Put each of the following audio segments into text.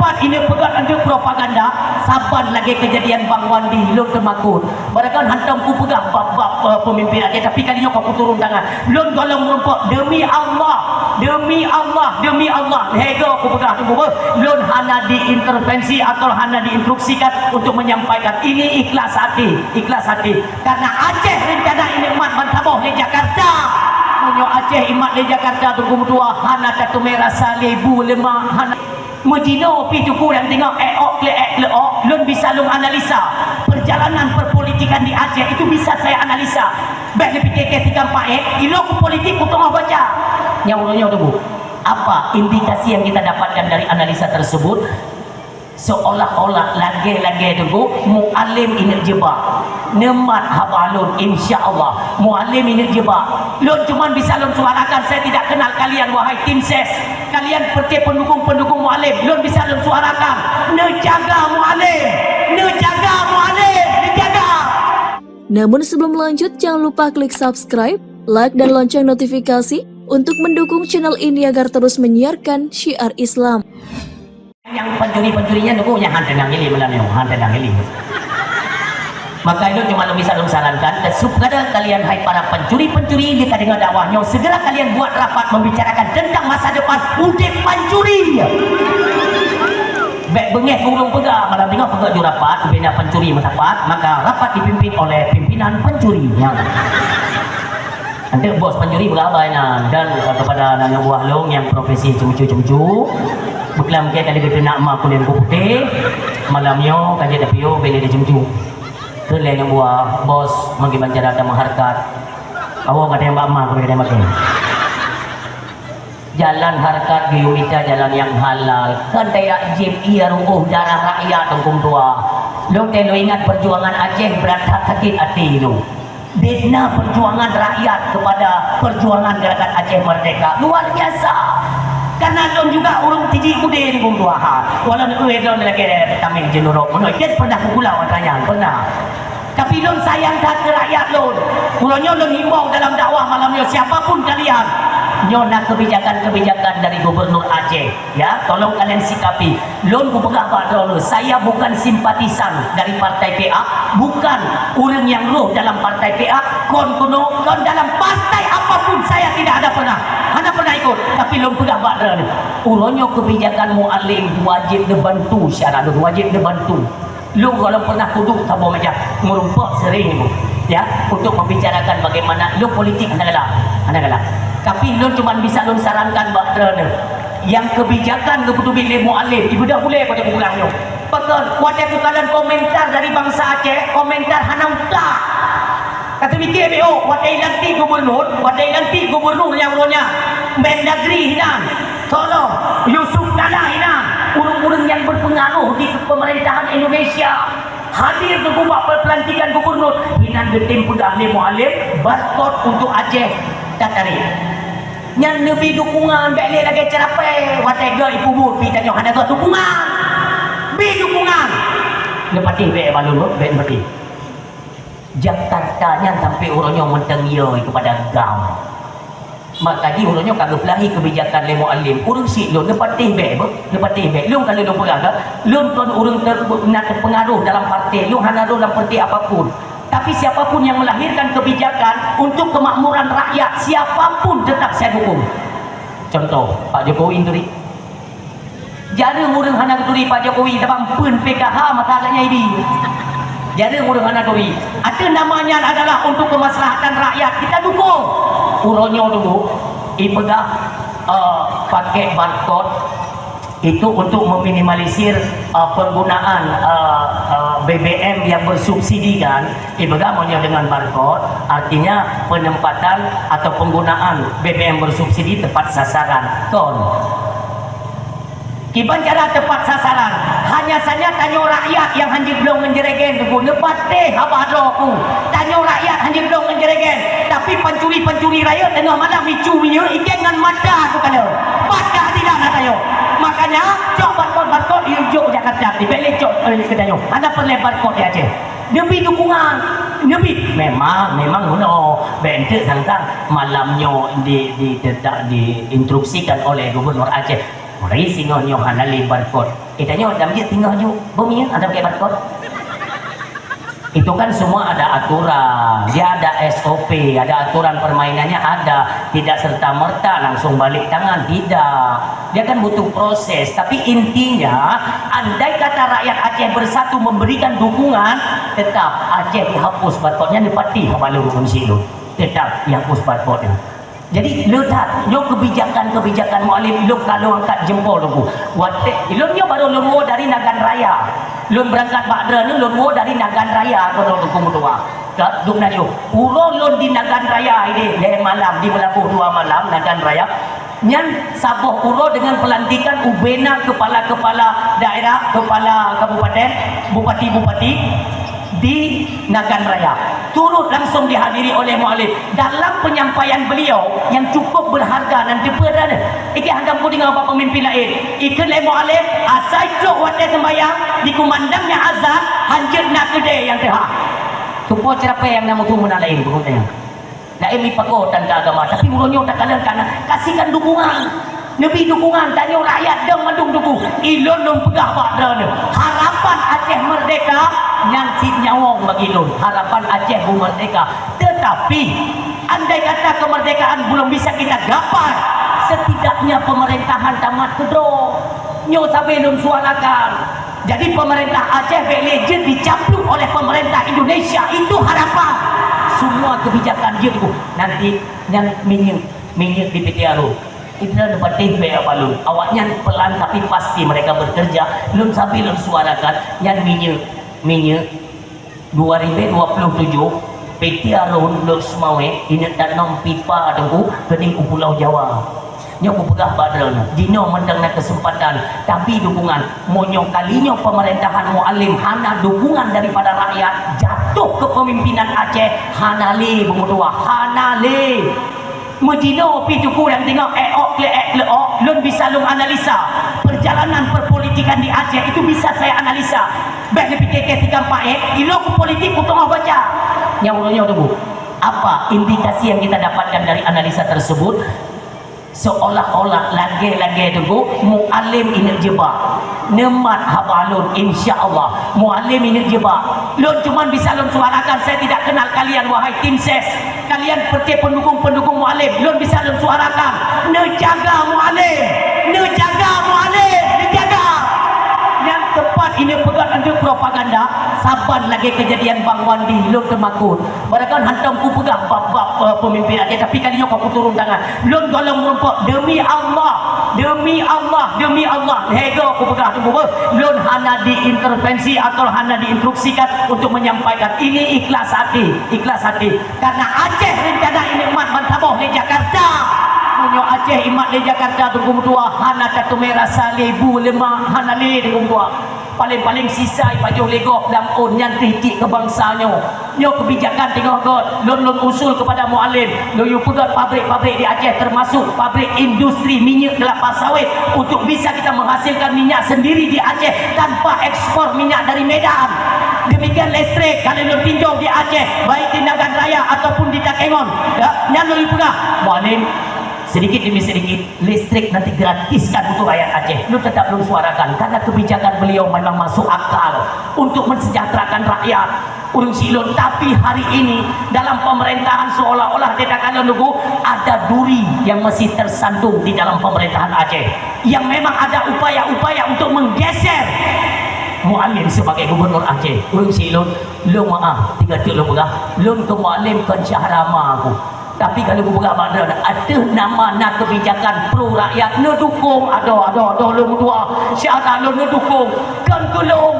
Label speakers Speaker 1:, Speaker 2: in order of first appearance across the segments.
Speaker 1: tempat ini pegang ada propaganda saban lagi kejadian Bang Wandi lon kemakut mereka hantam ku pegang bab-bab pemimpin Aceh tapi kalinya kau turun tangan lon golong merumpok demi Allah hega aku pegang tunggu lon hana diintervensi atau hana diinstruksikan untuk menyampaikan ini ikhlas hati karena Aceh rencana ini mat bantaboh di Jakarta punya Aceh imat di Jakarta tunggu dua hana satu merah salibu lemah hana Mujino pi tuku yang tengok lon bisa lon analisa perjalanan perpolitikan di Aceh itu bisa saya analisa baik lebih ketika ilok politik untuk baca nyawurnya tu bu apa indikasi yang kita dapatkan dari analisa tersebut seolah-olah lagi tunggu mu'alim ini jebak nemat habalun insyaallah mu'alim ini jebak lon cuma bisa lon suarakan saya tidak kenal kalian wahai tim ses kalian seperti pendukung mu'alim lon bisa lon suarakan nejaga mu'alim
Speaker 2: namun sebelum lanjut jangan lupa klik subscribe like dan lonceng notifikasi untuk mendukung channel ini agar terus menyiarkan syiar Islam.
Speaker 1: Yang pencuri-pencurinya nunggu yang hantenang ini hantenang ini maka itu cuma bisa sarankan supaya kalian hai para pencuri-pencuri di kadang dakwahnya segera kalian buat rapat membicarakan tentang masa depan udik pencuri baik bengeh kurung pegang malam tengah pegang ju rapat bina pencuri mentapat maka rapat dipimpin oleh pimpinan pencurinya nanti bos pencuri berabainan dan kepada anak buah long yang profesi cumcu Buklam ke kali kita nak mak kuliah putih malamnya kaji tapio beli di jumju kerana yang buah bos magi bancara sama harkat awak kata yang mak kuliah kita makan jalan harkat giyumita jalan yang halal kan tidak jim iya ruuh darah rakyat tengkum tua lo telo ingat perjuangan Aceh berat sakit hati lo bina perjuangan rakyat kepada perjuangan gerakan Aceh Merdeka luar biasa karena don juga urung tiji kude di bumbuaha walau don lagi tamin jenurok menoi dia pernah pulau tanya pernah tapi don sayang ke rakyat don ulonyo don himbau dalam dakwah malamnya siapapun kalian nyona kebijakan dari gubernur Aceh ya tolong kalian sikapi lon ku pegang dulu saya bukan simpatisan dari partai PA bukan orang yang roh dalam partai PA kon dalam partai apapun saya tidak ada pernah ikut tapi lon pegang badal ulonyo kebijakan mu'alim wajib dibantu syarat wajib dibantu lu kalau pernah duduk sama macam merumpok sering ya untuk membicarakan bagaimana lu politik anda tapi lu cuma bisa lu sarankan bakal yang kebijakan lu kudu pilih mu'alim ibu dah boleh pada pulangnya betul wadah kalian komentar dari bangsa Aceh komentar hanauta kata mikir BO wadah lanti gubernur yang ulunnya Mendagri hinan tolong Yusuf Kala hinan urung-urung yang berpengaruh di pemerintahan Indonesia hadir ke buat pelantikan gubernur hinan getim pun ahli mu'alim barcode untuk Aceh Tatari yang lebih dukungan balik lagi cerapai watega ibu mur pi tanya ada dukungan lepati be balun be lepati Jakarta nya sampai urangnya mentengioi kepada gam maka di ulunyo kagak lahi kebijakan le muallim urang si lo lepati be lu kalau lu pegang lu kon urang terpengaruh dalam partai lu hanado dalam partai apapun tapi siapapun yang melahirkan kebijakan untuk kemakmuran rakyat siapapun tetap saya dukung contoh Pak Jokowi induri jarang urang hana induri Pak Jokowi dabang pun PKH masalahnya ini jarang urang hana induri ada namanya adalah untuk kemaslahatan rakyat kita dukung uronyo dulu ibadah pakai barcode itu untuk meminimalisir penggunaan BBM yang bersubsidi kan ibadah maunya dengan barcode artinya penempatan atau penggunaan BBM bersubsidi tepat sasaran Kiban cara tepat sasaran hanya saja tanya rakyat yang hanjir belum menjeregen tu lepas teh apa ku tanya rakyat hanjir belum menjeregen tapi pencuri raya tengah malam micu-miu ikan dengan mata tu kalau pada tidak nak tayo makanya cok barcode hijau Jakarta di balik cok kedai ada perlebar kod dia aja demi dukungan demi memang no bentuk sangat malamnya diinstruksikan oleh Gubernur Aceh Mulai singonya hanali barcode. Tanya dalam dia tinggal je bumi ada pakai barcode. Itu kan semua ada aturan, dia ada SOP, ada aturan permainannya ada. Tidak serta-merta langsung balik tangan, tidak. Dia kan butuh proses. Tapi intinya, andai kata rakyat Aceh bersatu memberikan dukungan, tetap Aceh dihapus barcode-nya dipati habalu silu. Tetap dihapus barcode-nya. Jadi lihat, yo kebijakan Mualim, lo kalau angkat jempol tu, ilunnya baru lo dari Nagan Raya, lo berangkat Badra ni lo dari Nagan Raya kalau tu kumudua, duk najo, urun lo di Nagan Raya ini, dari malam di Melabuh 2 malam Nagan Raya, nyan sabuh uro dengan pelantikan ubena kepala-kepala daerah, kepala kabupaten, bupati-bupati di Nagan Raya, turut langsung dihadiri oleh Mualim. Dalam penyampaian beliau yang cukup berharga dan diperdan iki handam ku dengan bapak pemimpin lain ikut le Mualim asai cok wate sembayang di kumandangnya azan hanjir nak gede yang teha tupo cerapa yang nama tu mana lain pokoknya lain mi pakotan ke agama tapi muronyo tak kalian kana kasihkan dukungan. Lebih dukungan tanya rakyat dong mendung dukung ilon dong pegah bakda ni harapan Aceh merdeka nyanci nyawang bagi ilon harapan Aceh merdeka. Tetapi andai kata kemerdekaan belum bisa kita gapai, setidaknya pemerintahan tamat kedua nyo sampai ilon suarakan. Jadi pemerintah Aceh legend dicapluk oleh pemerintah Indonesia, itu harapan. Semua kebijakan dia tu nanti yang minyak di PTRO itu dapat tempe apa lu awaknya pelan tapi pasti mereka bekerja lun sampai lun suarakan yang minyak 2027 PT Arun lun semawe ini tanam pipa tunggu kening Pulau Jawa nyo pegah badrona dino mendang kesempatan tapi dukungan monyong kalinya pemerintahan Mualim hana dukungan daripada rakyat jatuh kepemimpinan Aceh hanale bengudua hanale Mujino pijuku yang tengok lun bisa lun analisa perjalanan perpolitikan di Aceh itu bisa saya analisa baik lebih ketika ilok politik untuk baca yang tunggu apa indikasi yang kita dapatkan dari analisa tersebut seolah-olah lagi tunggu Mualim ini jebak nemat habalun insyaallah Mualim ini jebak lun cuma bisa lun suarakan saya tidak kenal kalian wahai tim ses kalian seperti pendukung Mualim lun bisa lun suarakan nejaga Mualim nejaga yang tepat ini pegang untuk propaganda saban lagi kejadian Bang Wandi lun kemakut barakan hantam ku pegang bab pemimpin Aceh tapi kalinya kau turun tangan lun golong rumput demi Allah hego ku pegang tunggu lun hana diintervensi atau hana diinstruksikan untuk menyampaikan ini ikhlas hati karena Aceh rencana ini mat mantaboh di Jakarta Munyo Aceh imat di Jakarta tunggu tua hana katu merah salibu lemah hana li tunggu tua paling sisa ipajuh legok dan on yang titik kebangsanya nyo kebijakan tengok god lun usul kepada Mualim lu pegat pabrik di Aceh termasuk pabrik industri minyak kelapa sawit untuk bisa kita menghasilkan minyak sendiri di Aceh tanpa ekspor minyak dari Medan. Demikian listrik kalau lu tinjau di Aceh baik di Nagan Raya ataupun di Takengon ya yang lu pegang Mualim sedikit demi sedikit listrik nanti gratiskan untuk rakyat Aceh. Lu tetap lu suarakan karena kebijakan beliau memang masuk akal untuk mensejahterakan rakyat urung silun. Tapi hari ini dalam pemerintahan seolah-olah tidak kalian nunggu ada duri yang masih tersandung di dalam pemerintahan Aceh yang memang ada upaya-upaya untuk menggeser Mualim sebagai gubernur Aceh. Urung silun lu maaf tiga tu lu pegah lu ke Mualim ke Syahrama aku. Tapi kalau aku pegang bandar ada nama nak kebijakan pro rakyat nu dukung ada lu dua syarat lu dukung kan kelong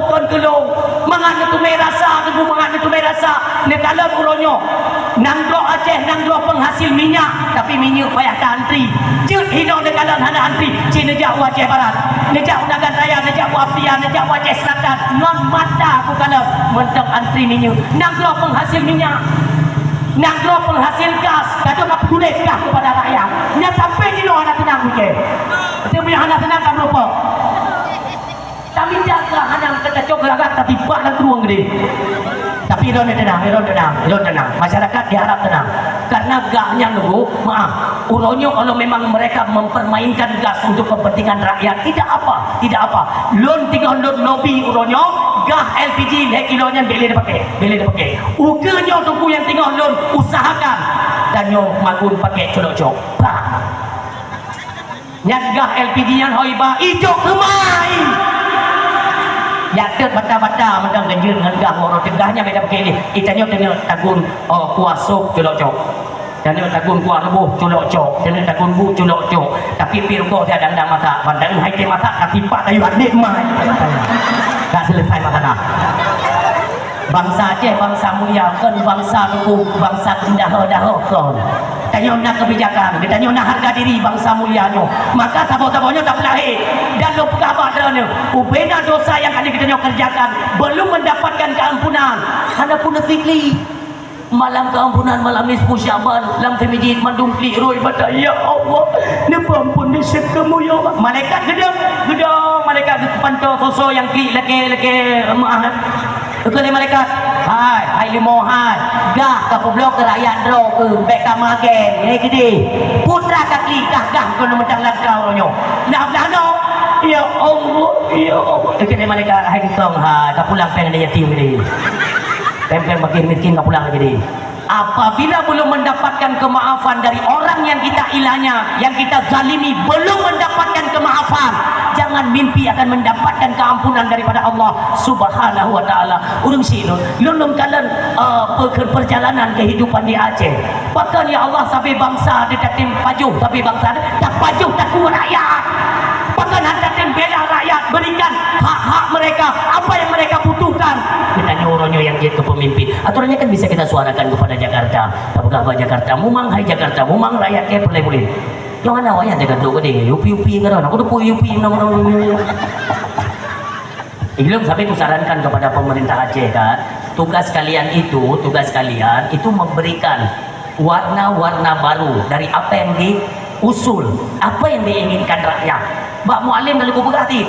Speaker 1: mangana tu merasa ne kalau uronyo nanggro Aceh nanggro penghasil minyak tapi minyak payah antri jeut hino ne kalau hana antri cina jak Aceh Barat nejak Nagan Raya nejak Apia nejak Aceh Selatan non mata aku kalau mentang antri minyak nanggro penghasil minyak nanggro penghasil gas kado nak peduli gas kepada rakyat nya sampai di luar anak tenang ke dia punya anak tenang kan lupa tapi jaga anak kata cok gagak tapi bak dan ruang gede Tapi Iron tenang. Masyarakat diharap tenang. Karena gahnya nunggu, maaf, uronyo kalau memang mereka mempermainkan gas untuk kepentingan rakyat, tidak apa. Lon tinggal lon lobby uronyo, gah LPG naik kilonya boleh dipakai. Uganya tunggu yang tinggal lon usahakan dan nyo magun pakai colok-colok. Nyat gah LPG yang hoiba ijo kemai. Yatet bata-bata mentang ganjil dengan gah orang tegahnya beda pakai ni. Itanya tengah tagun kuasuk colok-colok. Dan tagun kuah rebuh colok-colok. Dan tagun bu colok-colok. Tapi pirgo dia dandang mata. Pandang hai mata tapi pak tayu adik mai. Tak selesai masalah. Bangsa Aceh, bangsa mulia kan, bangsa lugu, bangsa kendah-dah kan. Tanya nak kebijakan, kita nak harga diri bangsa mulianya. Maka sabo-sabonya tak lahir dan lo pegawai derana. Ubena dosa yang kali kita kerjakan belum mendapatkan keampunan. Karena pun fikri malam keampunan, malam nisfu Syaban, lam temijid mandungkli roi bata ya Allah. Napa ampun disekamu ya Allah. Malaikat gedang, malaikat pantau sosok yang klik leke maaf. Kali malaikat, hai limohan, gah ke blok ke rakyat dro ke bek kamagen, ini gede. Putra kaki gah kono mentang langkau ronyo. Nak belano. Ya Allah. Kali malaikat hai kitong ka pulang peng dia yatim ni. Pempeng bagi miskin ka pulang lagi ni. Apabila belum mendapatkan kemaafan dari orang yang kita ilahnya, yang kita zalimi, belum mendapatkan kemaafan, jangan mimpi akan mendapatkan keampunan daripada Allah Subhanahu wa taala. Urang silun lulung kalian perjalanan kehidupan di Aceh. Bahkan ya Allah sampai bangsa dekat tim pajuh, tapi bangsa tak pajuh tak kuat rakyat. Bahkan hadatin bela rakyat, berikan hak-hak mereka, apa yang mereka butuhkan. Kita nyuruhnya yang jadi pemimpin. Aturannya kan bisa kita suarakan kepada Jakarta. Apakah Jakarta? Mumang hai Jakarta, mumang rakyat ke boleh. Yang mana awaknya Jakarta kau deh, yupi kan? Aku tu yupi nama. Ilmu sampai kusarankan kepada pemerintah Aceh kan, tugas kalian itu memberikan warna-warna baru dari apa yang diusul, apa yang diinginkan rakyat. Mbak Mualim kalau kau berhati,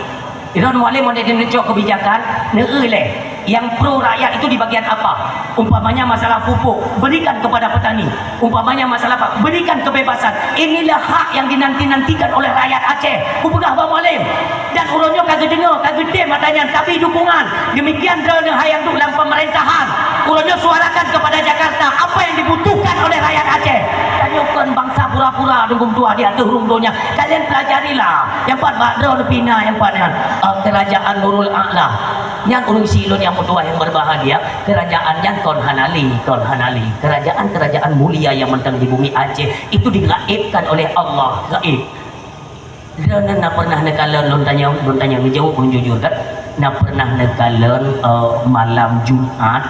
Speaker 1: Iron Mualim mau dia kebijakan, yang pro rakyat itu di bagian apa? Umpamanya masalah pupuk, berikan kepada petani. Umpamanya masalah apa? Berikan kebebasan. Inilah hak yang dinanti-nantikan oleh rakyat Aceh. Kupegah Bang Mualim. Dan urunnya kagak dengar, kagak dem matanya, tapi dukungan. Demikian drone hayang duk dalam pemerintahan. Urunnya suarakan kepada Jakarta apa yang dibutuhkan oleh rakyat Aceh. Tanyakan bangsa pura-pura dukung tua dia turundonya. Kalian pelajarilah. Yang empat drone pina, yang empat kerajaan Nurul A'la. Yang urung silun yang mutua yang berbahagia, kerajaan yang konhanali, kerajaan mulia yang mentang di bumi Aceh itu digaibkan oleh Allah, gaib. Dan nak pernah nekalan lon tanya menjawab pun jujur kan, nak pernah nekalan malam Jumat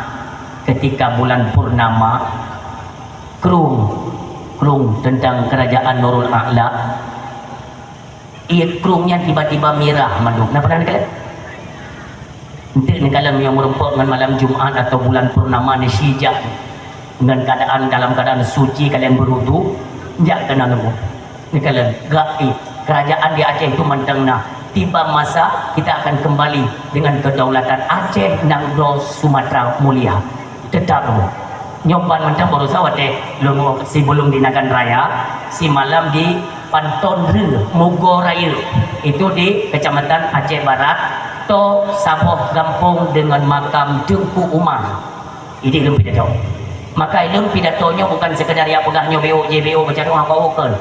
Speaker 1: ketika bulan purnama krung tentang kerajaan Nurul A'la. Krungnya tiba-tiba merah manduk. Nak pernah nekalan? Nanti kalau yang merempok dengan malam Jumat atau bulan purnama ni syijak dengan dalam keadaan suci kalian berudu, jak kena nemu. Ni kalian gaib. Kerajaan di Aceh itu mentengna. Tiba masa kita akan kembali dengan kedaulatan Aceh Nangro Sumatera Mulia. Tetap dulu. Nyoban mentang baru sawat si belum di Nagan Raya, si malam di Panton Re, Mogo Raya. Itu di Kecamatan Aceh Barat. To saboh gampung dengan makam Tengku Umar. Ini ilmu pidato. Maka ilmu pidatonya bukan sekadar yang pegahnya JBO macam orang kau kan.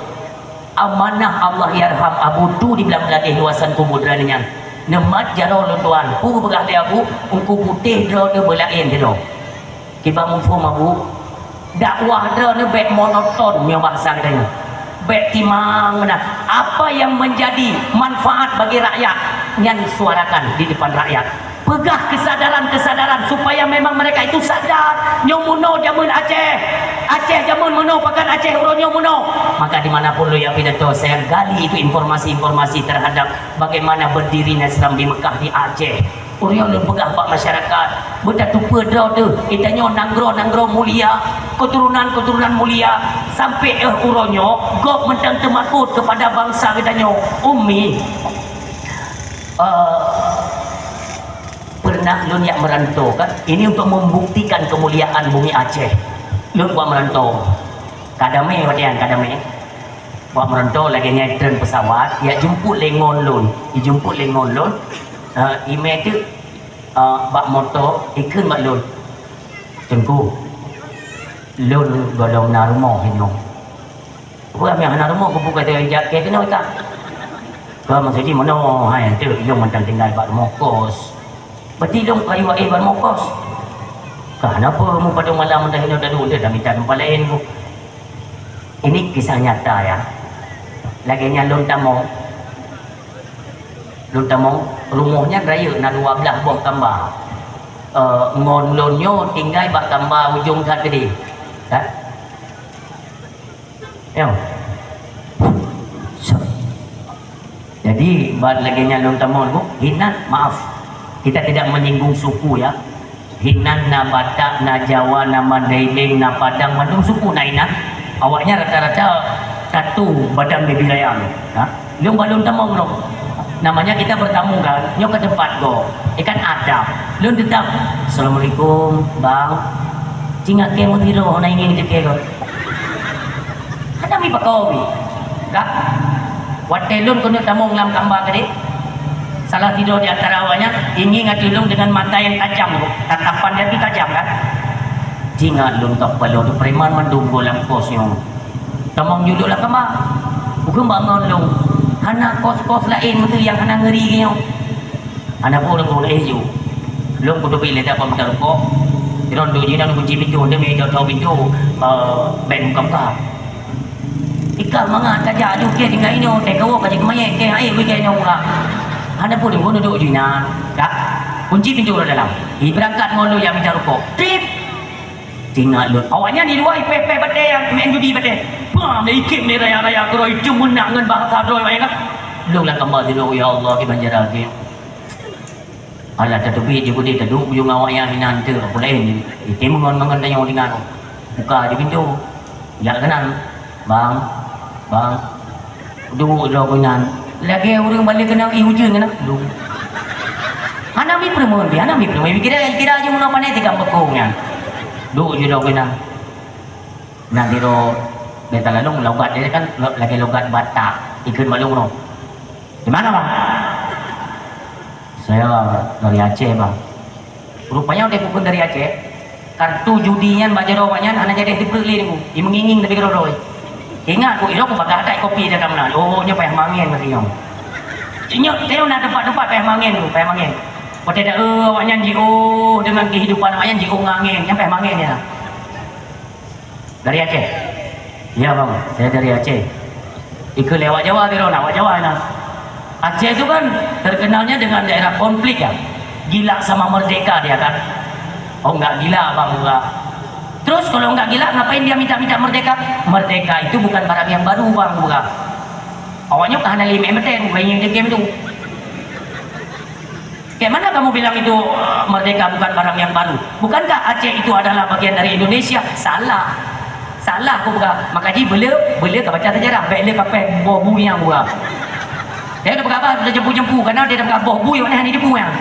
Speaker 1: Amanah Allah yarham Abu tu di belah-belah luasan kubur drananya. Nemat jaro luntuan. Pu pegah dia Abu, ungku putih dro dia belain dia. Kiba mufhum Abu. Dakwah dro dia bet monoton yang bahasa katanya. Bet timang mana. Apa yang menjadi manfaat bagi rakyat yang suarakan di depan rakyat. Pegah kesadaran supaya memang mereka itu sadar nyomuno jamun Aceh jamun muno pakan Aceh uronyo muno. Maka dimanapun lu yang pidato saya gali itu informasi terhadap bagaimana berdirinya Islam di Mekah di Aceh. Orang lu pegah pak masyarakat betatu pedro tu itanya nanggro mulia, keturunan mulia sampai uronyo gok mentang temakut kepada bangsa kitanya Umi. nak lun yang merantau kan. Ini untuk membuktikan kemuliaan bumi Aceh. Lun buat merantau. Kadame wadian kadame. Buat merantau lagi nyetren pesawat, dia jemput lengon lun. Dia jemput lengon lun. Email tu bak motor ikut bak lun. Tengku. Lun golong na rumah hino. Apa yang na rumah ku buka dia jaket kena tak? Kau maksudnya mana hai tu lun mentang tinggal bak rumah kos. Berarti lun kayu bak rumah kos. Kenapa mu pada malam dah hino dah duduk dah minta tempat lain ku. Ini kisah nyata ya. Laginya lun tamong. Lun tamong rumahnya raya na 12 buah gambar. Ngon lonyo tinggal bak gambar ujung kat gede. Tak? Ya. Jadi bad laginya lun tamong bu, hinan maaf. Kita tidak menyinggung suku ya. Hinan na Batak, na Jawa, na Mandailing, na Padang, Bandung suku na hinan. Awaknya rata-rata satu badan bebilayang. Ha? Lung balung tamong no. Namanya kita bertamu kan, nyok ke tempat go. Ikan adab. Lung tetap. Assalamualaikum, bang. Cinga ke mo tiro na ingin ke go. Ada mi pakowi. Kak. Watelun kuno tamong lam kamba tadi. Salah tidur di antara awaknya ingin ngatulung dengan mata yang tajam. Tatapan dia tu tajam kan. Jingat lung tak perlu tu preman mendunggu lam kosnya. Tamong judul lah kama. Bukan bangun lung. Hana kos-kos lain tu yang hana ngeri kau. Hana pun lung eju. Lung kudu pilih tak apa betul kok. Diron do jinan kunci pintu dia mai tahu pintu ben kamka. Ika manga tajak ju ke tinggal ini te kau kaji kemai ke ai we ke nyong. Hana pun lung duduk jinan. Tak. Kunci pintu dalam. Berangkat mulu yang minta rokok. Trip. Tinggal lu. Awaknya di luar IPP bade yang main judi bade. Bam dia ikip ni raya-raya kau itu menang dengan bahasa doi mai kan. Lu lah kembali dulu ya Allah di Banjar lagi. Alah tetepi je budi teduk ujung awaknya hinan tu apa lain. Itu mengon-mengon tanya orang dengan. Buka je pintu. Ya kenal. Bang. Bang. Duduk dah hinan. Lagi orang balik kena hujung kena. Duduk. Hana mi perempuan dia, hana mi perempuan. Kira je mana pandai tiga bekongnya. Duk je dah kena. Nanti ro beta lalung logat dia kan lagi logat Batak. Ikut malung no. Di mana bang? Saya dari Aceh bang. Rupanya dia bukan dari Aceh. Kartu judinya baca rawanya anak jadi dibeli ni. Dia menginging tapi keroi. Ingat aku aku bakal ada kopi dia kamna. Oh nya payah mangin mesti nyong. Nyok dia nak tempat-tempat payah mangin tu, payah mangin. Kata dah awaknya jio dengan kehidupan awaknya jio ngangin, nyampe mangin ya. Dari Aceh. Ya bang, saya dari Aceh. Ikut lewat Jawa dia lewat Jawa nah. Aceh itu kan terkenalnya dengan daerah konflik ya. Gila sama merdeka dia kan. Oh enggak gila bang enggak. Terus kalau enggak gila ngapain dia minta-minta merdeka? Merdeka itu bukan barang yang baru bang bukan. Awaknya kahana lima meten, bayang dia game itu. Kayak mana kamu bilang itu merdeka bukan barang yang baru? Bukankah Aceh itu adalah bagian dari Indonesia? Salah. Salah aku buka. Makanya bela ke baca sejarah. Baik dia kapai buah bu yang buka. Dia dah berapa? Dia jempu-jempu. Kerana dia dah berapa buah bu yang ni jempu yang.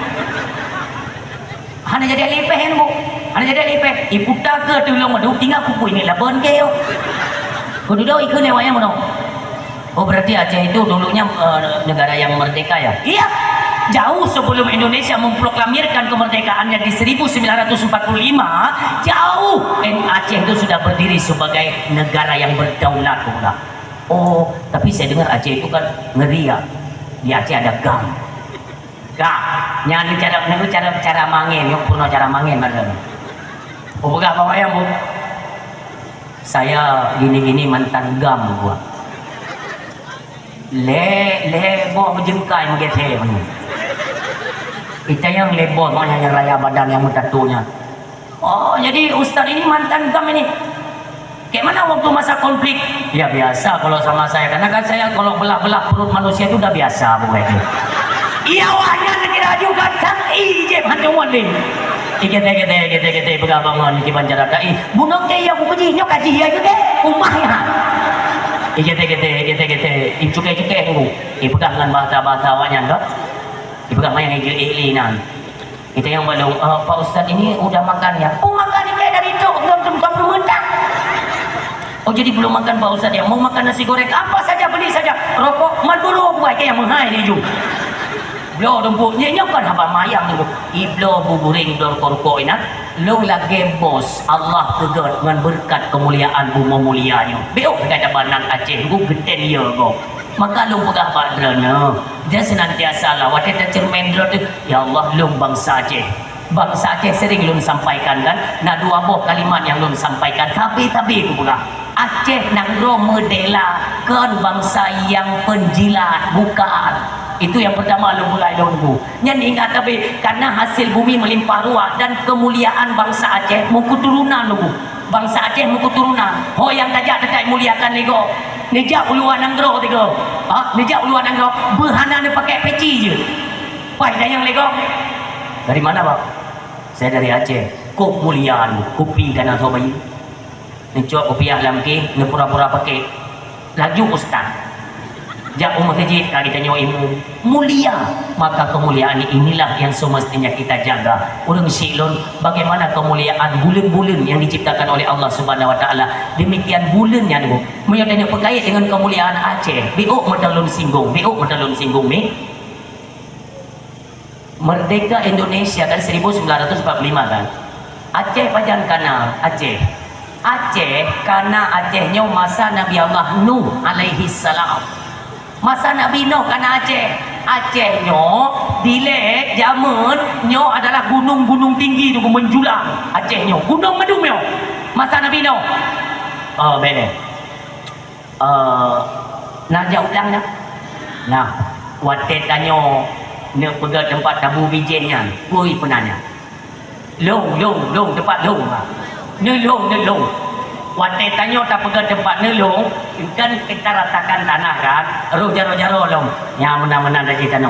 Speaker 1: Hanya jadi lepeh yang bu. Hanya jadi lepeh. Iputa ke tolong madu tinggal kuku ini lah bon ke yo. Kau duduk ikut lewat yang mana? Oh berarti Aceh itu dulunya negara yang merdeka ya? Iya. Jauh sebelum Indonesia memproklamirkan kemerdekaannya di 1945, jauh Aceh itu sudah berdiri sebagai negara yang berdaulat. Oh, tapi saya dengar Aceh itu kan ngeri ya. Di Aceh ada gang. Gang. Nyanyi cara mangin, yang purna cara mangin macam. Oh, bukan apa ya, Bu? Saya gini-gini mantan gam gua. Boh jengkai mengethe mana. Kita yang lebor maknanya yang raya badan yang mutatunya. Oh, jadi ustaz ini mantan gam ini. Kayak mana waktu masa konflik? Ya biasa kalau sama saya. Karena kan saya kalau belah-belah perut manusia itu udah biasa bukan. Iya wahnya negara juga kan ije hantuan deh. Kita bergabangan di Banjar Dai. Bunong dia aku kaji nyok kaji ya juga umahnya. Kita cukai-cukai aku. Pegang dengan bahasa-bahasa awaknya enggak? Ibu kat mayang igil-igilinan. Kita yang belum, Pak Ustaz ini udah makan ya? Oh makan ni kayak dari itu, belum mentah. Oh jadi belum makan Pak Ustaz ya? Mau makan nasi goreng apa saja beli saja. Rokok Marlboro buat kayak mahal ni ju. Blo dong nya kan haba mayang tu. Iblo buburing dor korko ina. Lo lagi bos Allah pegat dengan berkat kemuliaan bumi mulianya. Beo kada banan Aceh ku geden ye go. Maka lu pegah badrana. Dia senantiasa lah waktu tercermin tu. Ya Allah lu bangsa Aceh. Bangsa Aceh sering lu sampaikan kan. Nah dua buah kalimat yang lu sampaikan. Tapi ku pegah. Aceh nanggro medela kan bangsa yang penjilat bukan. Itu yang pertama lu mulai dulu. Yang ingat tapi karena hasil bumi melimpah ruah dan kemuliaan bangsa Aceh mau keturunan lu. Bangsa Aceh mau keturunan. Oh yang tajak tetai muliakan lego. Nejak uluan nanggro tiga. Nejak uluan nanggro berhana dia pakai peci je. Wah dah yang lego. Dari mana Pak? Saya dari Aceh. Kok muliaan kopi kana sobai. Nencok kopi alam ke, pura-pura pakai. Laju ustaz. Jak umur masjid kali tanya ilmu mulia, maka kemuliaan inilah yang semestinya kita jaga. Orang silon bagaimana kemuliaan bulan-bulan yang diciptakan oleh Allah Subhanahu wa taala. Demikian bulannya tu. Mau tanya berkait dengan kemuliaan Aceh. Biuk medalun singgung, ni. Merdeka Indonesia kan 1945 kan. Aceh pajan kanal Aceh. Aceh karena Acehnya masa Nabi Allah Nuh alaihi salam. Masa Nabi Nuh kana Aceh nyo dilek zaman nyo adalah gunung-gunung tinggi tu menjulang Aceh nyo gunung medum nyo masa Nabi Nuh bene nak jauh ulang dah nah watet tanyo ne pergi tempat tabu bijennya woi penanya long tempat long ne long Watai tanya tak pergi tempat nelong kan kita ratakan tanah kan jaro-jaro long yang mana-mana dah kita no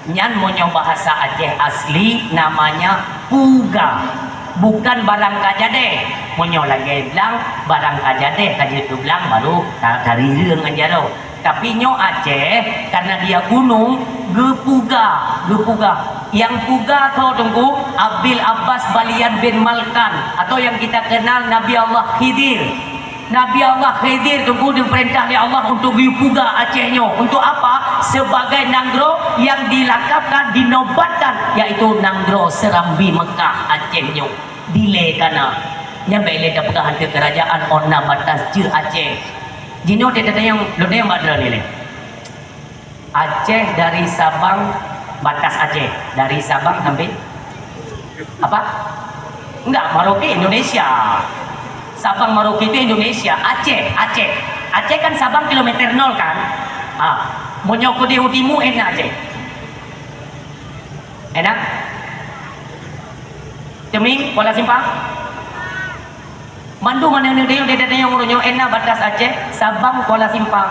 Speaker 1: nyan punya bahasa Aceh asli namanya puga bukan barang kajade punya lagi bilang barang kajade kaji tu bilang baru dari รื่องjaro tapi nyo Aceh karena dia gunung gepuga yang puga kau tunggu Abil Abbas Balian bin Malkan atau yang kita kenal Nabi Allah Khidir. Nabi Allah Khidir tunggu diperintah oleh Allah untuk puga Acehnya. Untuk apa? Sebagai nanggro yang dilakapkan, dinobatkan yaitu nanggro Serambi Mekah Acehnya. Dile kana nya bele dah pegang hantu kerajaan Ona batas je Aceh. Jino dia yang badra ni. Aceh dari Sabang batas Aceh dari Sabang sampai apa? Enggak, Merauke Indonesia. Sabang Merauke itu Indonesia. Aceh kan Sabang kilometer 0 kan? Monyok di utimu enak Aceh. Enak? Teming Kuala Simpang? Mandu mana dia yang urunyo enak batas Aceh, Sabang Kuala Simpang.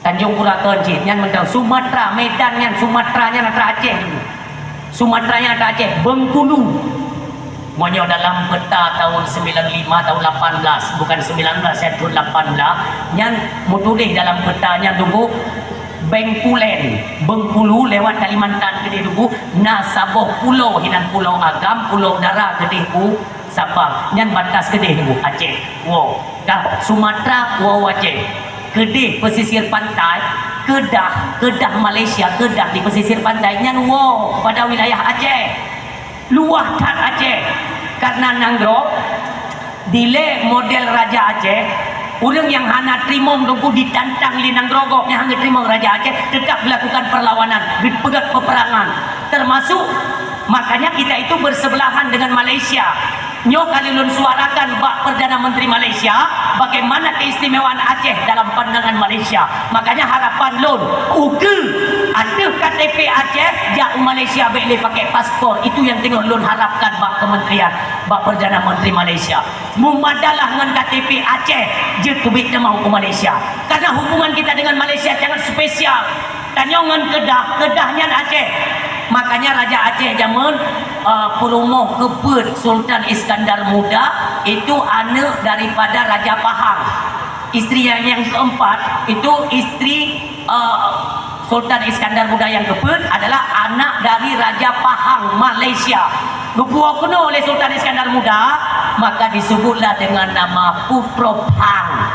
Speaker 1: Tanjung Pura Kencit yang mentang Sumatera Medan yang Sumateranya ada Aceh dulu. Sumateranya ada Aceh Bengkulu. Monyo dalam peta tahun 95 tahun 18 bukan 19 saya tahun 18 yang mutudih dalam petanya dulu Bengkulu lewat Kalimantan gede dulu Nasaboh pulau hinan pulau Agam pulau Dara gede ku Sabang yang batas gede dulu Aceh. Wow. Dah Sumatera wow Aceh. Kedah pesisir pantai, Kedah Malaysia, Kedah di pesisir pantainya wow pada wilayah Aceh. Luah tak Aceh. Karena nanggro dile model Raja Aceh, orang yang hana terima tunggu ditantang li nanggro yang hana terima Raja Aceh tetap melakukan perlawanan, dipegat peperangan. Termasuk makanya kita itu bersebelahan dengan Malaysia. Nyo kali lun suarakan bak Perdana Menteri Malaysia bagaimana keistimewaan Aceh dalam pandangan Malaysia. Makanya harapan lun ada KTP Aceh jak Malaysia boleh pakai paspor. Itu yang tengok lun harapkan bak kementerian bak Perdana Menteri Malaysia. Mumadalah dengan KTP Aceh je kebik mau ke Malaysia. Karena hubungan kita dengan Malaysia sangat spesial. Tanyangan Kedahnya Aceh. Makanya Raja Aceh zaman Perumoh Keput Sultan Iskandar Muda itu anak daripada Raja Pahang. Isteri yang keempat itu isteri Sultan Iskandar Muda yang ke-8 adalah anak dari Raja Pahang Malaysia. Dibuat kuno oleh Sultan Iskandar Muda, maka disebutlah dengan nama Putro Pang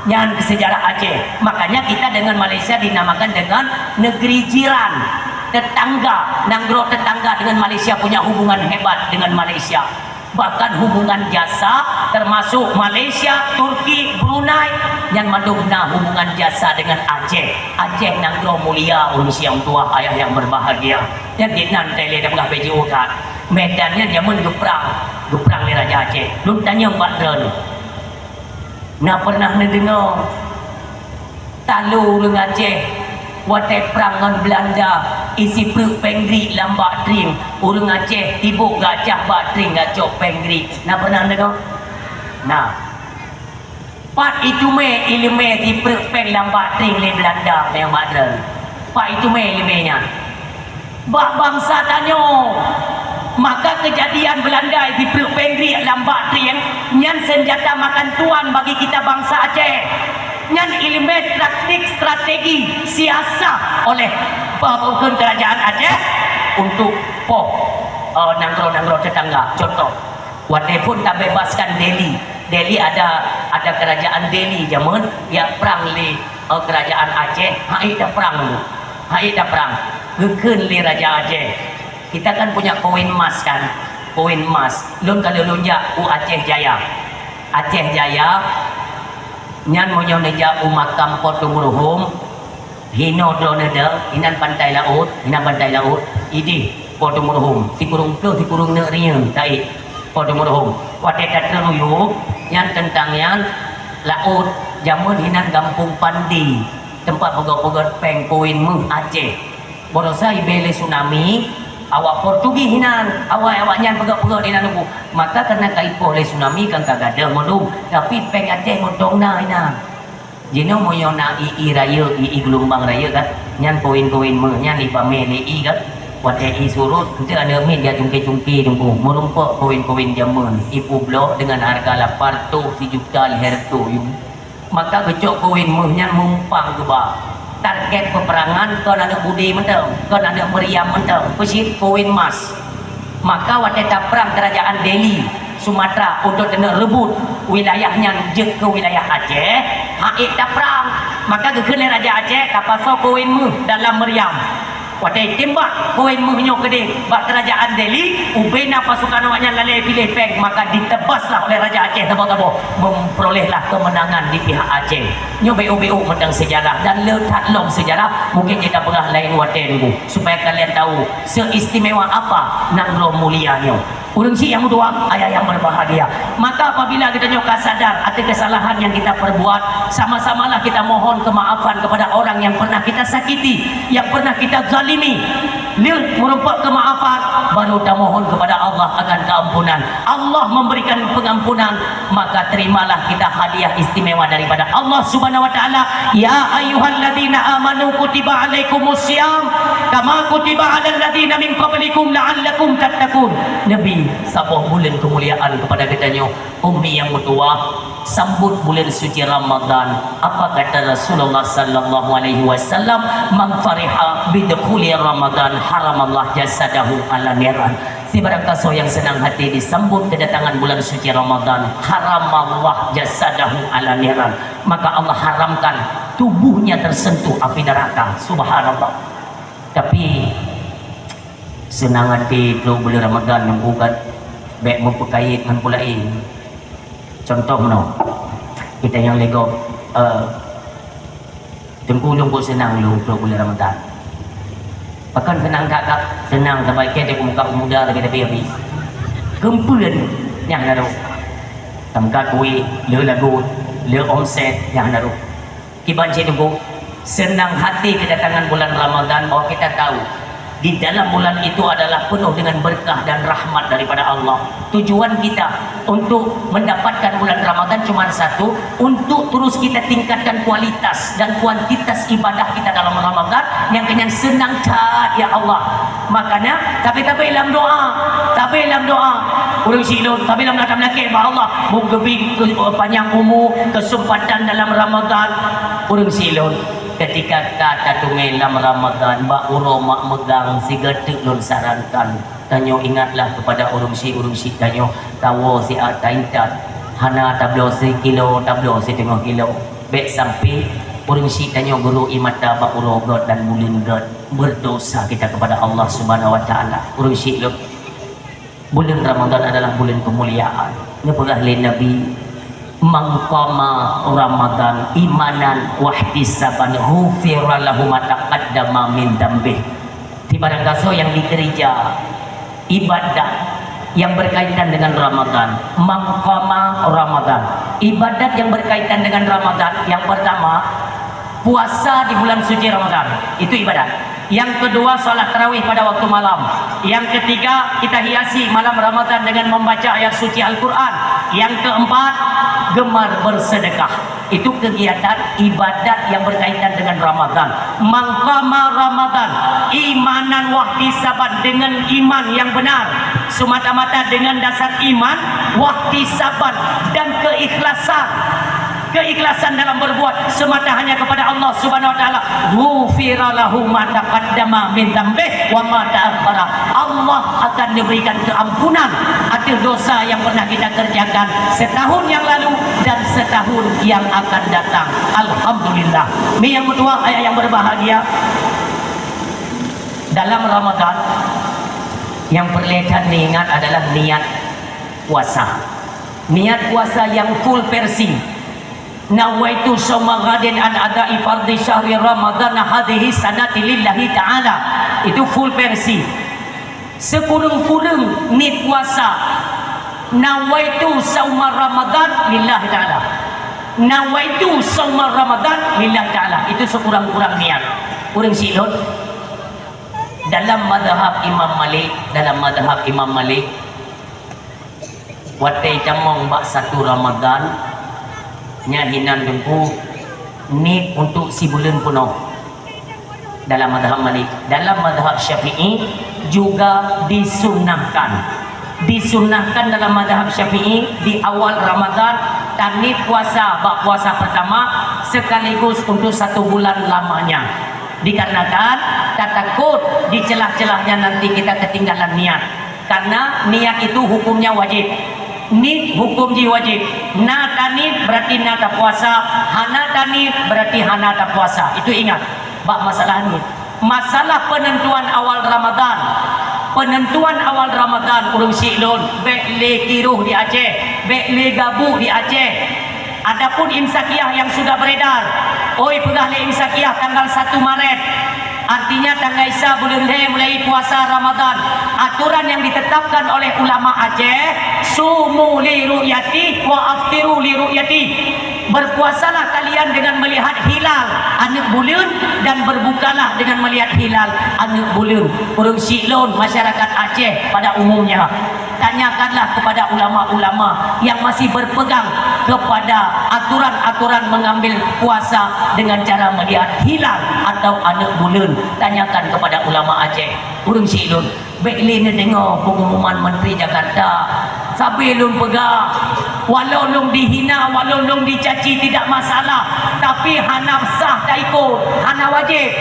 Speaker 1: yang sejarah Aceh. Makanya kita dengan Malaysia dinamakan dengan negeri jiran, tetangga. Nanggro tetangga dengan Malaysia punya hubungan hebat dengan Malaysia. Bahkan hubungan jasa termasuk Malaysia, Turki, Brunei yang madugna hubungan jasa dengan Aceh. Aceh nanggro mulia urus yang tua ayah yang berbahagia. Dan di nanti dia menggah baju utat. Medannya dia geprang ni Raja Aceh. Lu tanya Mbak Dren. Nak pernah dengar talu dengan Aceh watai perang dengan Belanda isi perut pengri lambak tring urang Aceh tibuk gajah bak tring gacok pengri. Nak pernah dengar? Nah, pat itu me ilme di perut peng lambak tring le Belanda yang Madran. Pat itu me ilmenya. Bak bangsa tanyo. Maka kejadian Belanda di perut pengri lambak tring nyan senjata makan tuan bagi kita bangsa Aceh. Nyan ilmu taktik strategi siasat oleh pemimpin kerajaan Aceh untuk nanggro tetangga. Contoh, waktu pun tak bebaskan Delhi. Delhi ada kerajaan Delhi zaman yang perang li kerajaan Aceh. Hai dah perang. Gekun li Raja Aceh. Kita kan punya koin emas kan, koin emas. Lun kalau lunjak Aceh Jaya. Aceh Jaya nyan mo nyon neja umakam Potumurhum hino droneda inan pantai laut idi Potumurhum tikurung neurian tai Potumurhum wate tatruyu nyan tentang yan laut jamun hinan Gampung Pandi tempat pogot-pogot peng koin meng Aceh borosai bele tsunami awak Portugi hinan awak nyan pegak-pegak hinan nunggu maka kena kaipo oleh tsunami kan kagada modum tapi peng Aceh modongna hinan jino moyona ii raya ii gelombang raya kan nyan koin-koin me nyan ipame lei kan wate i surut nanti ada min dia cungki-cungki nunggu merumpok koin-koin jaman ipu blok dengan harga 800 juta herto maka gecok koin me nyan mumpang ke bah target peperangan kau ada budi mentang, kau ada meriam mentang, pesit koin emas. Maka waktu perang kerajaan Delhi, Sumatera untuk kena rebut wilayahnya je ke wilayah Aceh, haik dah perang. Maka kekena Raja Aceh kapasau koin mu dalam meriam. Waktu tembak koin mu nyok gede bak kerajaan Delhi, ubena pasukan awaknya lalai pilih peng maka ditebaslah oleh Raja Aceh tabo-tabo memperolehlah kemenangan di pihak Aceh. Nyo BO tentang sejarah dan letak long sejarah mungkin kita pernah lain waten supaya kalian tahu seistimewa apa nanggro mulianya. Urang si yang dua ayah yang berbahagia. Maka apabila kita nyoka sadar atas kesalahan yang kita perbuat, sama-samalah kita mohon kemaafan kepada orang yang pernah kita sakiti, yang pernah kita zalimi. Dia merupakan kemaafan, baru kita mohon kepada Allah akan keampunan. Allah memberikan pengampunan, maka terimalah kita hadiah istimewa daripada Allah Subhanahu wa taala. Ya ayyuhalladzina amanu kutiba alaikumusiyam kama kutiba alal ladzina min qablikum la'allakum tattaqun. Nabi sabah bulan kemuliaan kepada katanya ummi yang mutua sambut bulan suci Ramadan. Apa kata Rasulullah sallallahu alaihi wasallam, man fariha bidukhuli Ramadan haramallah jasadahu ala niran. Si barang kaso yang senang hati disambut kedatangan bulan suci Ramadan, haramallah jasadahu ala niran, maka Allah haramkan tubuhnya tersentuh api neraka. Subhanallah. Tapi senang hati itu bulan Ramadan membuat baik memperkait dengan pulai. Contoh no, kita yang lego tengkulung pun senang lu bulan Ramadan. Bahkan senang kakak, senang sampai kita muka muda lagi tapi habis. Kempulan yang naruh, tamkat kui, le lagu, le omset yang naruh. Kiban saya tunggu senang hati kedatangan bulan Ramadan bahwa kita tahu di dalam bulan itu adalah penuh dengan berkah dan rahmat daripada Allah. Tujuan kita untuk mendapatkan bulan Ramadan cuma satu, untuk terus kita tingkatkan kualitas dan kuantitas ibadah kita dalam Ramadan yang kenyang senang cat ya Allah. Makanya tapi dalam doa urang silun tapi dalam kata melaki ba Allah muga panjang umur kesempatan dalam Ramadan urang silun ketika kata tu melam Ramadan ba mak megang si getek lun sarankan tanyo ingatlah kepada urung si tanyo tawo si ataintat hana tablo si kilo tablo si tengah kilo bek sampai urung si tanyo guru imata ba urogot dan mulin god berdosa kita kepada Allah Subhanahu wa taala. Urung si bulan Ramadan adalah bulan kemuliaan. Ini pernah Nabi mangkama Ramadan imanan wahtisaban ghufira lahu ma taqaddama min dambih. Di barang kaso yang di gereja ibadat yang berkaitan dengan Ramadan, mangkama Ramadan, ibadat yang berkaitan dengan Ramadan. Yang pertama, puasa di bulan suci Ramadan, itu ibadat. Yang kedua, salat tarawih pada waktu malam. Yang ketiga, kita hiasi malam Ramadan dengan membaca ayat suci Al-Quran. Yang keempat, gemar bersedekah. Itu kegiatan ibadat yang berkaitan dengan Ramadan. Mangkama Ramadan imanan wahtisaban, dengan iman yang benar, semata-mata dengan dasar iman, wahtisaban dan keikhlasan. Keikhlasan dalam berbuat semata hanya kepada Allah Subhanahu wa taala. Ghufira lahu ma taqaddama min dzambih wa ma ta'akhkhara. Allah akan diberikan keampunan atas dosa yang pernah kita kerjakan setahun yang lalu dan setahun yang akan datang. Alhamdulillah. Ini yang kedua, ayat yang berbahagia. Dalam Ramadan yang perlihat diingat adalah niat puasa. Niat puasa yang full versi. Nawaitu shauma ghadin an ada'i fardhi syahri Ramadan hadhihi sanati lillahi ta'ala. Itu full versi. Sekurang-kurang ni puasa. Nawaitu shauma Ramadan lillahi ta'ala. Nawaitu shauma Ramadan lillahi ta'ala. Itu sekurang-kurang niat. Kurang silot. Dalam madhab Imam Malik, watai jamong bak satu Ramadan nyahinan dengku ni untuk si bulan penuh. Dalam madhab Malik. Dalam madhab Syafi'i juga disunnahkan dalam madhab Syafi'i di awal Ramadan tani puasa bak puasa pertama sekaligus untuk 1 bulan lamanya, dikarenakan tak takut di celah-celahnya nanti kita ketinggalan niat, karena niat itu hukumnya wajib. Ni hukum ji wajib. Na tani berarti na tak puasa, hana tani berarti hana tak puasa. Itu ingat. Bak masalah ni. Masalah penentuan awal Ramadan. Penentuan awal Ramadan urung siklon, bek le kiruh di Aceh, bek le gabu di Aceh. Adapun imsakiyah yang sudah beredar, oi pegah le imsakiyah tanggal 1 Maret. Artinya tanggal Isa bulan mulai puasa Ramadan. Aturan yang ditetapkan oleh ulama Aceh, sumu li ru'yati wa aftiru li ru'yati. Berpuasalah kalian dengan melihat hilal anak bulan dan berbukalah dengan melihat hilal anak bulan. Urung siklon masyarakat Aceh pada umumnya. Tanyakanlah kepada ulama-ulama yang masih berpegang kepada aturan-aturan mengambil puasa dengan cara melihat hilal atau anak bulan. Tanyakan kepada ulama Aceh. Urung siklon baiklah ni dengar pengumuman Menteri Jakarta. Sampai lum pegang, walau lum dihina, walau lum dicaci tidak masalah, tapi hana sah tak ikut, hana wajib.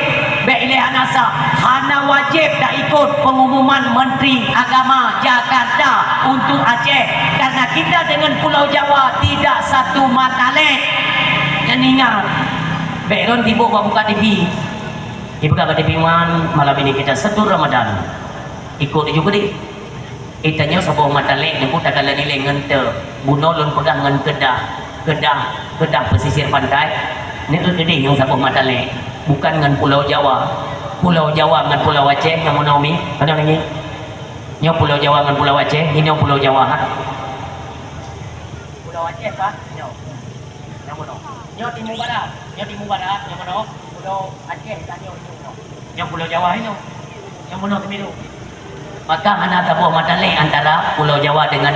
Speaker 1: Baiklah hana sah, hana wajib tak ikut pengumuman Menteri Agama Jakarta untuk Aceh, karena kita dengan Pulau Jawa tidak satu mata lek. Yang ingat, baiklah tiba buka TV. Ibu kata TV malam ini kita 1 Ramadan. Ikut juga deh. Itanya sebuah mata lek yang tak kala nilai ngente bunuh lun pegang ngan kedah pesisir pantai. Ni gede yang sebuah mata lek, bukan ngan Pulau Jawa ngan Pulau Aceh yang mana umi mana lagi nyo Pulau Jawa ngan Pulau Aceh, ini Pulau Jawa ha Pulau Aceh kah nyo yang mana nyo Timur Barat yang mana Pulau Aceh kan nyo Pulau Jawa ini yang mana Temiru. Maka hana tabuh mata lek antara Pulau Jawa dengan